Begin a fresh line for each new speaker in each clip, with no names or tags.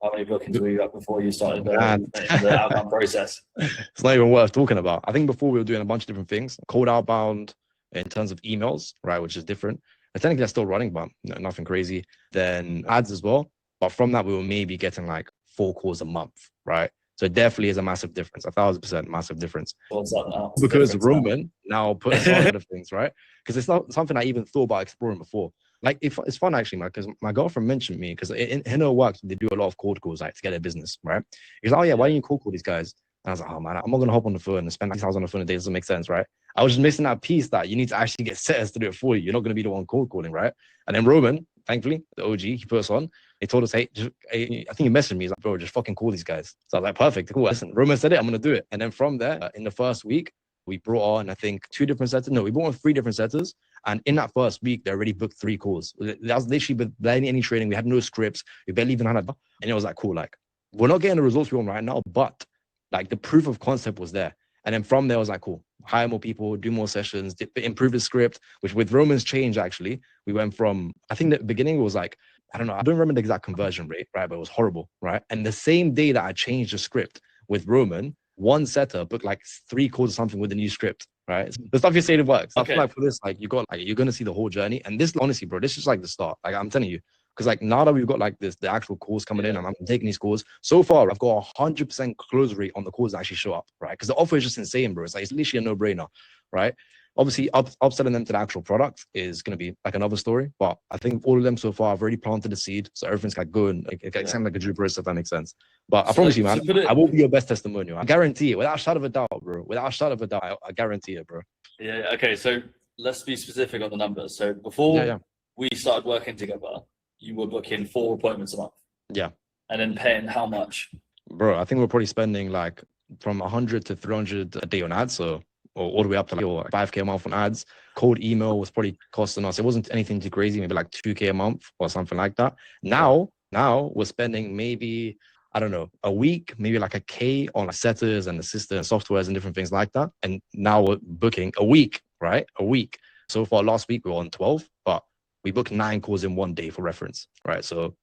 How many bookings were you at before you started
Man.
the outbound process?
It's not even worth talking about. I think before we were doing a bunch of different things, cold outbound in terms of emails, right, which is different. And technically that's still running, but nothing crazy. Then ads as well. But from that, we were maybe getting like 4 calls a month, right? So it definitely is a massive difference, 1,000% massive difference.
What's up now? What's
Because Roman now put us on other things, right? Because it's not something I even thought about exploring before. Like, it's fun actually, man, because my girlfriend mentioned me, because in her work, they do a lot of cold calls, like, to get their business, right? He's like, oh yeah, why don't you cold call these guys? And I was like, oh man, I'm not going to hop on the phone and spend 6 hours on the phone a day. It doesn't make sense, right? I was just missing that piece that you need to actually get setters to do it for you. You're not going to be the one cold calling, right? And then Roman, thankfully, the OG, he put us on. He told us, hey, I think he messaged me. He's like, bro, just fucking call these guys. So I was like, perfect, cool. Listen, Roman said it, I'm going to do it. And then from there, in the first week, we brought on, I think, 2 different setters. No, we brought on 3 different setters. And in that first week, they already booked 3 calls. That was literally barely any training. We had no scripts. We barely even had a... And it was like, cool, like, we're not getting the results we want right now, but like the proof of concept was there. And then from there, I was like, cool, hire more people, do more sessions, improve the script, which with Roman's change, actually, we went from, I think the beginning was like, I don't know, I don't remember the exact conversion rate, right? But it was horrible, right? And the same day that I changed the script with Roman, one setter booked like 3 calls or something with the new script, right? The stuff you're saying, it works. Okay. I feel like for this, like, you're going to see the whole journey. And this, honestly, bro, this is like the start. Like, I'm telling you, because like now that we've got like the actual calls coming in and I'm taking these calls, so far I've got 100% close rate on the calls that actually show up, right? Because the offer is just insane, bro. It's like, it's literally a no-brainer, right? Obviously, upselling them to the actual product is going to be like another story. But I think all of them so far, I've already planted the seed. So everything's like good. It sounds like a Jupiter, if that makes sense. But I promise you, man, I will be your best testimonial. I guarantee it, without a shadow of a doubt, bro. Without a shadow of a doubt, I guarantee it, bro.
Yeah, okay. So let's be specific on the numbers. So before we started working together, you were booking 4 appointments a month.
Yeah.
And then paying how much?
Bro, I think we're probably spending like from 100 to 300 a day on ads. So or all the way up to like 5K a month on ads. Cold email was probably costing us, it wasn't anything too crazy, maybe like 2K a month or something like that. Now we're spending maybe, I don't know, a week, maybe like a K on like setters and assistants and softwares and different things like that. And now we're booking a week, right? A week. So far last week we were on 12, but we booked 9 calls in 1 day for reference, right? So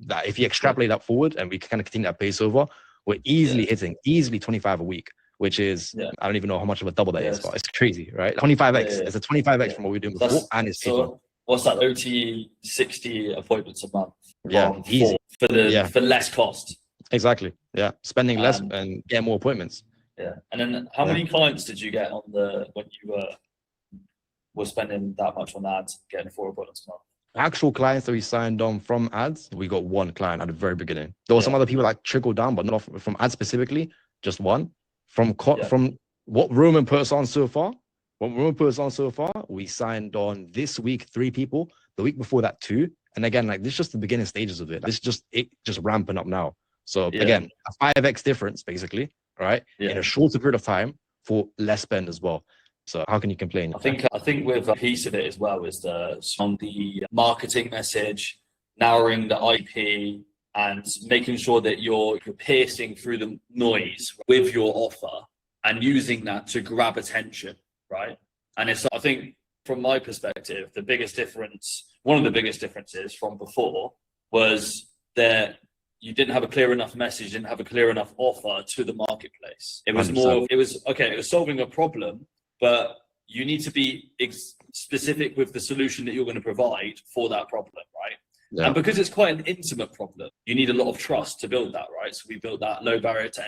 that if you extrapolate that forward and we kind of continue that pace over, we're easily hitting 25 a week, which is, I don't even know how much of a double that is, but it's crazy, right? 25x. It's a 25x from what we were doing before, and it's
so what's that? OT 60 appointments a month.
Yeah, easy
for less cost.
Exactly. Yeah, spending less and get more appointments.
Yeah, and then how many clients did you get on when you were spending that much on ads, getting 4 appointments a month?
Actual clients that we signed on from ads, we got 1 client at the very beginning. There were some other people like trickled down, but not from ads specifically, just 1. From what Roman put us on so far, we signed on this week 3 people. The week before that 2, and again, like this is just the beginning stages of it. This is just ramping up now. So again, a 5x difference basically, right? In a shorter period of time for less spend as well. So how can you complain?
I think with a piece of it as well is on the marketing message, narrowing the IP, and making sure that you're piercing through the noise with your offer and using that to grab attention, right? And I think from my perspective, one of the biggest differences from before was that you didn't have a clear enough message, didn't have a clear enough offer to the marketplace. It was 100%. It was solving a problem, but you need to be specific with the solution that you're going to provide for that problem, right? Yeah. And because it's quite an intimate problem, you need a lot of trust to build that, right? So we built that low barrier to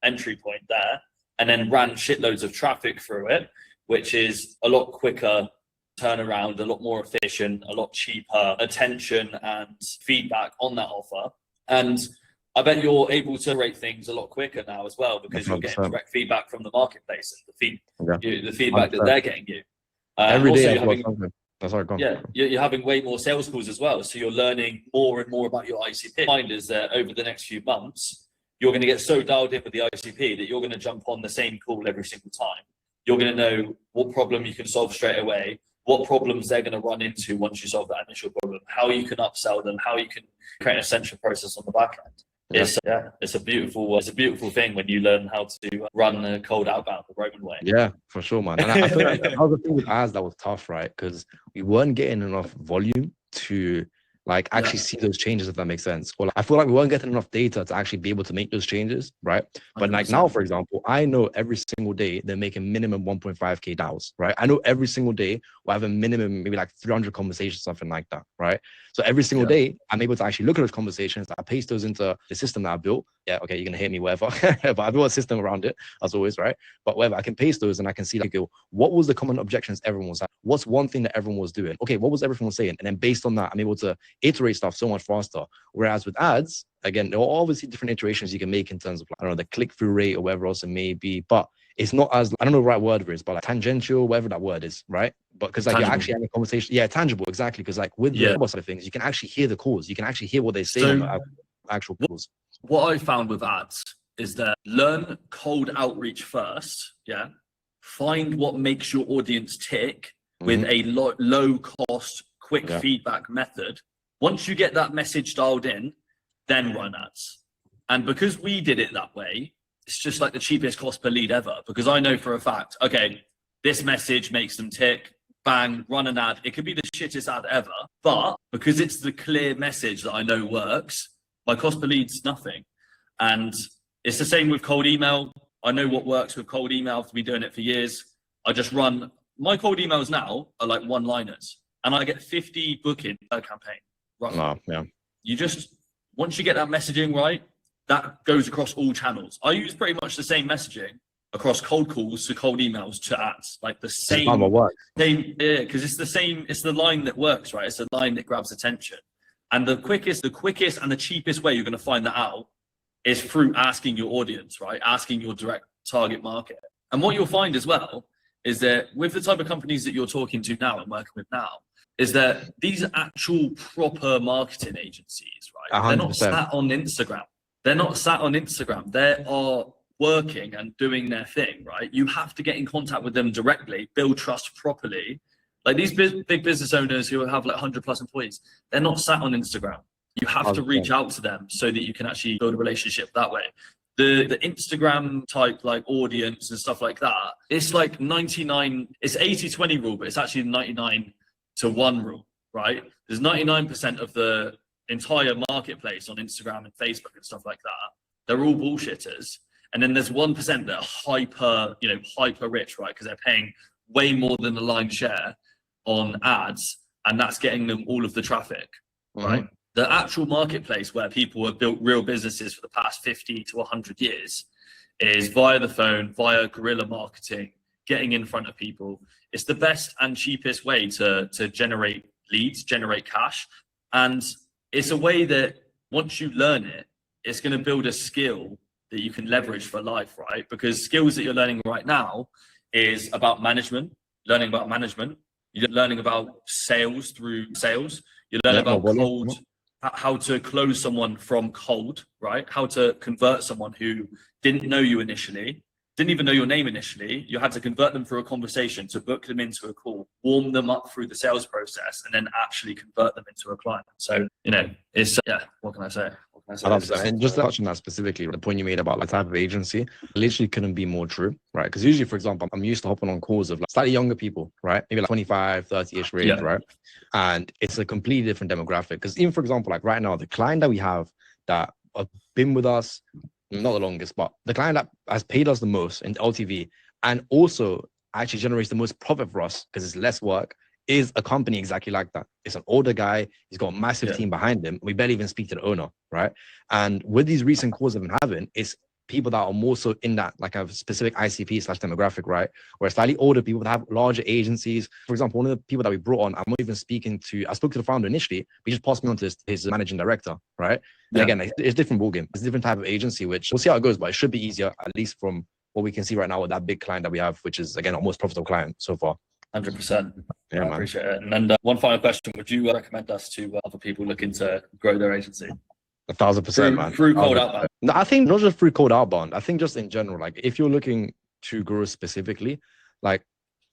entry point there, and then ran shitloads of traffic through it, which is a lot quicker turnaround, a lot more efficient, a lot cheaper attention and feedback on that offer. And I bet you're able to rate things a lot quicker now as well, because you're getting direct feedback from the marketplace and the feedback that they're getting you.
Every day
you're having way more sales calls as well. So you're learning more and more about your ICP. Find is that over the next few months, you're going to get so dialed in with the ICP that you're going to jump on the same call every single time. You're going to know what problem you can solve straight away, what problems they're going to run into once you solve that initial problem, how you can upsell them, how you can create an essential process on the back end. It's a beautiful thing when you learn how to run a cold outbound the Roman way.
Yeah, for sure, man. And I feel like that was the thing with ads that was tough, right? Because we weren't getting enough volume to like actually see those changes, if that makes sense. Or like, I feel like we weren't getting enough data to actually be able to make those changes, right? But like
100%.
now, for example, I know every single day they're making minimum 1.5K DAOs, right? I know every single day we'll have a minimum, maybe like 300 conversations, something like that, right? So every single day, I'm able to actually look at those conversations. I paste those into the system that I built. Yeah, okay, you're gonna hate me, whatever. But I built a system around it, as always, right? But whatever, I can paste those and I can see like, okay, what was the common objections everyone was at? What's one thing that everyone was doing? Okay, what was everyone saying? And then based on that, I'm able to iterate stuff so much faster. Whereas with ads, again, there are obviously different iterations you can make in terms of, like, I don't know, the click-through rate or whatever else it may be, but it's not as, I don't know the right word for it, but like tangential, whatever that word is, right? But because like you're actually having a conversation, yeah, tangible, exactly. Because like with the side of things, you can actually hear the calls, you can actually hear what they say on the actual calls.
What I found with ads is that learn cold outreach first, find what makes your audience tick with a low cost, quick feedback method. Once you get that message dialed in, then run ads. And because we did it that way, it's just like the cheapest cost per lead ever, because I know for a fact, okay, this message makes them tick, bang, run an ad. It could be the shittest ad ever, but because it's the clear message that I know works, my cost per lead's nothing. And it's the same with cold email. I know what works with cold email. I've been doing it for years. I just run, my cold emails now are like one-liners, and I get 50 booking per campaign. Roughly. You just, once you get that messaging right, that goes across all channels. I use pretty much the same messaging across cold calls to cold emails to ads, like the same, because it's the same, it's the line that works, right? It's the line that grabs attention. And the quickest and the cheapest way you're going to find that out is through asking your audience, right? Asking your direct target market. And what you'll find as well is that with the type of companies that you're talking to now and working with now, is that these are actual proper marketing agencies, right?
100%.
They're not sat on Instagram. They're not sat on Instagram. They are working and doing their thing, right? You have to get in contact with them directly, build trust properly. Like these big business owners who have like 100+ employees, they're not sat on Instagram. You have to reach out to them so that you can actually build a relationship that way. The Instagram type like audience and stuff like that, it's like 99, it's 80-20 rule, but it's actually 99-1 rule, right? There's 99% of the entire marketplace on Instagram and Facebook and stuff like that. They're all bullshitters. And then there's 1% that are hyper rich, right? Because they're paying way more than the line share on ads, and that's getting them all of the traffic, right? The actual marketplace where people have built real businesses for the past 50 to 100 years is via the phone, via guerrilla marketing, getting in front of people. It's the best and cheapest way to generate leads, generate cash. And it's a way that once you learn it, it's going to build a skill that you can leverage for life, right? Because skills that you're learning right now is about management, learning about management. You're learning about sales through sales. You learn about cold, how to close someone from cold, right? How to convert someone who didn't know you initially, didn't even know your name initially. You had to convert them through a conversation, to book them into a call, warm them up through the sales process, and then actually convert them into a client. So, it's, what can I say?
And just touching that specifically, the point you made about the type of agency, literally couldn't be more true, right? Because usually, for example, I'm used to hopping on calls of like slightly younger people, right? Maybe like 25, 30-ish range, right? And it's a completely different demographic. Because even, for example, like right now, the client that we have that have been with us, not the longest, but the client that has paid us the most in LTV and also actually generates the most profit for us because it's less work, is a company exactly like that. It's an older guy. He's got a massive team behind him. We barely even speak to the owner, right? And with these recent calls I've been having, it's people that are more so in that like a specific ICP/demographic, right? Where slightly older people that have larger agencies. For example, one of the people that we brought on, I'm not even speaking to, I spoke to the founder initially, but he just passed me on to his managing director, right? And again, it's a different ballgame. It's a different type of agency, which we'll see how it goes, but it should be easier, at least from what we can see right now with that big client that we have, which is, again, our most profitable client so far.
100%. I appreciate it. And then one final question: would you recommend us to other people looking to grow their agency?
1,000%, man.
Through cold outbound.
No, I think not just through cold outbound. I think just in general, like if you're looking to grow specifically, like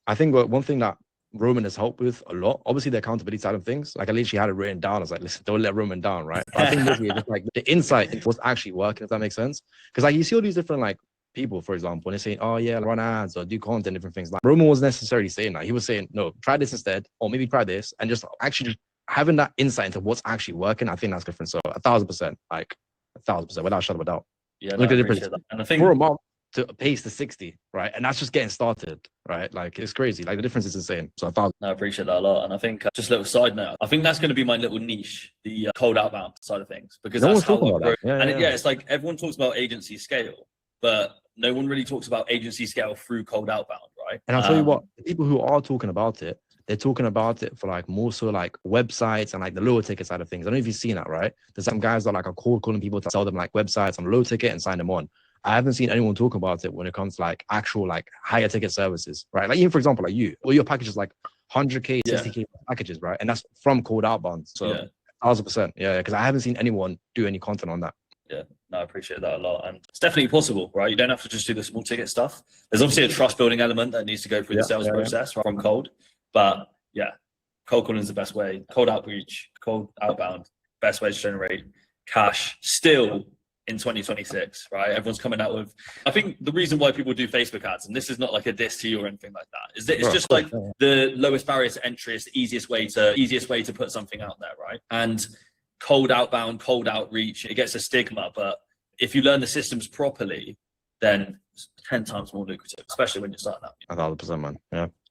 I think one thing that Roman has helped with a lot, obviously the accountability side of things. Like I literally had it written down. I was like, listen, don't let Roman down, right? But I think mostly just like the insight into what's actually working, if that makes sense. Because like you see all these different like people, for example, when they're saying, oh yeah, run ads or do content, different things. Like Roman wasn't necessarily saying that. He was saying, no, try this instead, or maybe try this, and just actually just having that insight into what's actually working, I think that's different. So 1,000%, like 1,000%, without a shadow of a doubt.
Yeah, no,
Look
I
at the difference.
appreciate that. And I think
For a month to pace to 60, right? And that's just getting started, right? Like it's crazy. Like the difference is insane. So 1,000.
no, I appreciate that a lot. And I think just a little side note, I think that's going to be my little niche, the cold outbound side of things, because
No
that's
one's
how
talking
I
about
grow.
that. Yeah,
And
yeah.
it's like everyone talks about agency scale, but no one really talks about agency scale through cold outbound, right?
And I'll tell you what, the people who are talking about it, they're talking about it for like more so like websites and like the lower ticket side of things. I don't know if you've seen that, right? There's some guys that like are cold calling people to sell them like websites on low ticket and sign them on. I haven't seen anyone talk about it when it comes to like actual like higher ticket services, right? Like even for example, like you, all your packages like 100K, 60K packages, right? And that's from cold outbound. So 1,000%, yeah, because I haven't seen anyone do any content on that.
Yeah, no, I appreciate that a lot. And it's definitely possible, right? You don't have to just do the small ticket stuff. There's obviously a trust building element that needs to go through the sales process from cold. But yeah, cold calling is the best way. Cold outreach, cold outbound, best way to generate cash still in 2026, right? Everyone's coming out with, I think the reason why people do Facebook ads, and this is not like a diss to you or anything like that, is that it's just like the lowest barrier to entry is the easiest way to put something out there, right? And cold outbound, cold outreach, it gets a stigma, but if you learn the systems properly, then it's 10 times more lucrative, especially when you're starting out.
1,000%, man. Yeah.